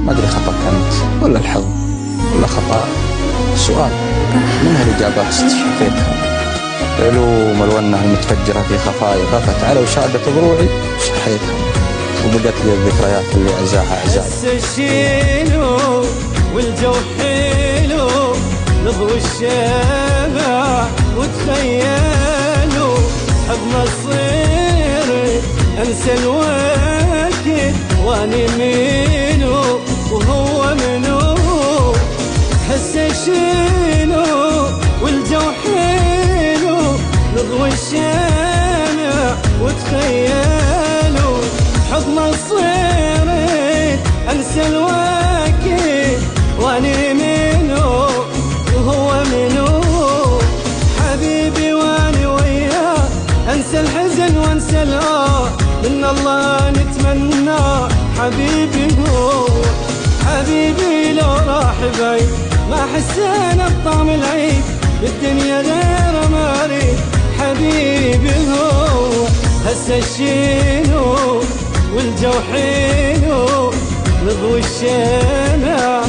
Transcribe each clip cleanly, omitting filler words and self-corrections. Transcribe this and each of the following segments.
ما أدري خطأ أنت ولا الحظ ولا خطأ السؤال. منها الإجابات استشفيتها. علوم الونة المتفجرة في خفايا غفت على وشادة ضروعي وشحيتها، وبقت لي الذكريات اللي أعزاها أعزائي. بس الشيلو والجو حلو نضوي الشمع وتخيلوا حضن الصير انسى الوقت واني منو وهو منو. حس الشيلو والجو حلو نضوي الشمع وتخيلوا حضن الصير انسى الوقت واني منو وهو منو. حبيبي واني وياه انسى الحزن وانسى الآه، من الله نتمنى حبيبي هو. حبيبي لو راح بعيد ما حسينا بطعم العيد، بالدنيا غير ما اريد حبيبي هو. هسه الشينو والجو حلو نضوي الشمع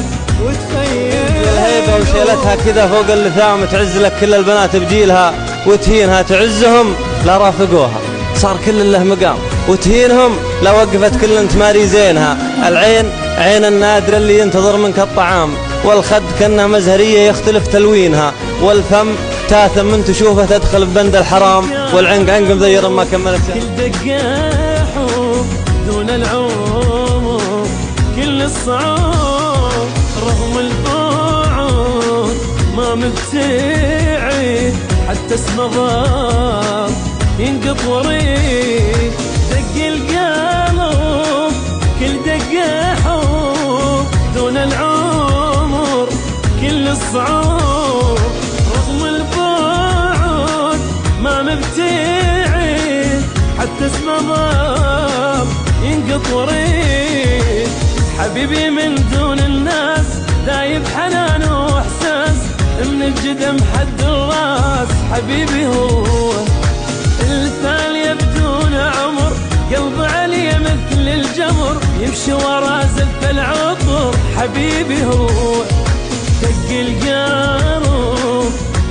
وتخيل الهيبة وشيلتها كذا فوق اللثام، تعز لك كل البنات بجيلها وتهينها، تعزهم لا رافقوها صار كل له مقام، وتهينهم لا وقفت كل تماري زينها. العين عين النادر اللي ينتظر منك الطعام، والخد كأنها مزهرية يختلف تلوينها، والفم تاثم من تشوفه تدخل ببند الحرام، والعنق عنق مذير ما كملت. كل دقاحه دون العمر كل الصعوب رغم البعد ما مبتعد حتى اسمه ضاب ينقط وريد. دق القلب كل دقاحه دون العمر كل الصعوب رغم البعد ما مبتعد حتى اسمه ضاب ينقط وريد. حبيبي من دون الناس دايب حنان واحساس، من الجدم حد الراس حبيبي هو. الثانية بدون عمر قلب علي مثل الجمر يمشي ورا زلف العطر حبيبي هو. دق القلب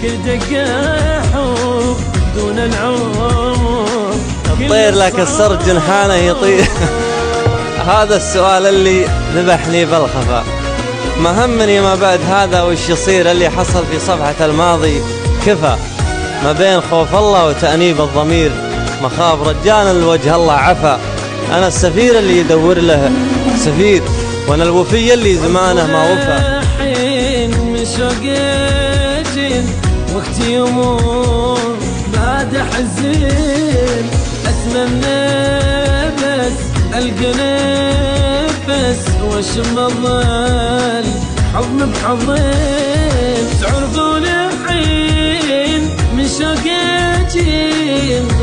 كل دقة حب دون العمر. الطير لك السرج جنحانه يطير. هذا السؤال اللي ذبحني بالخفا، ما همني ما بعد هذا وش يصير. اللي حصل في صفحة الماضي كفى، ما بين خوف الله وتأنيب الضمير مخاف رجال الوجه الله عفا. أنا السفير اللي يدور له سفير، وأنا الوفي اللي زمانه ما وفى. من شوقي وقت يمر بعد حزين أتمنى بس ألقى نفس واشم الظل حضن بحضن. تعرفون الحين من شوقي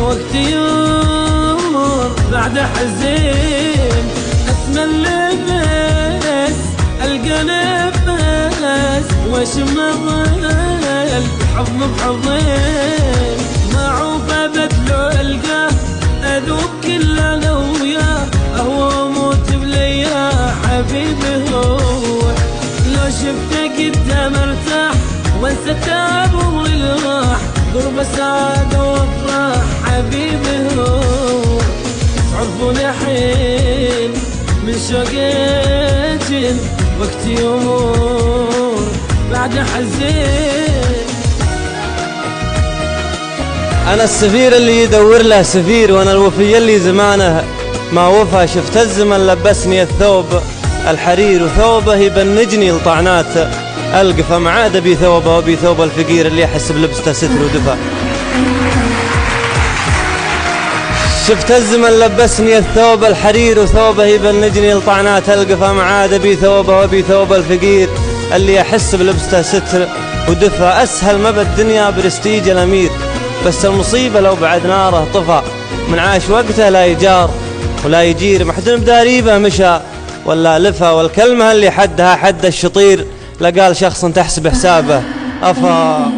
وقت يمر بعد حزين أتمنى بس ألقى نفس واشم الظل حضن بحضن. معوف بدلو ألقاه أذوب كل أنا وياه، أهوى موت بليا حبيبي هو. لو شفته قدام ارتاح وانسى تعب والراح، قرب سعادة وافراح حبيبي هو. تعرفون الحين من شوقي وقت يمر بعد حزين. أنا السفير اللي يدور له سفير، وأنا الوفي اللي زمانه ما وفى. شفت الزمن لبسني الثوب الحرير وثوبه يبنجني لطعنات القفا، ما عاد بي ثوبه وبي ثوب الفقير اللي يحس بلبسته ستر ودفى. شفت الزمن لبسني الثوب الحرير وثوبه يبنجني لطعنات القفا، ما عاد بي ثوبه وبي ثوب الفقير اللي يحس بلبسته ستر ودفى. أسهل ما بالدنيا برستيج الأمير، بس المصيبة لو بعد ناره طفى. من عاش وقته لا يجار ولا يجير، محدن بداريبه مشى ولا لفى. والكلمة اللي حدها حد الشطير، لقال شخص تحسب حسابه أفا.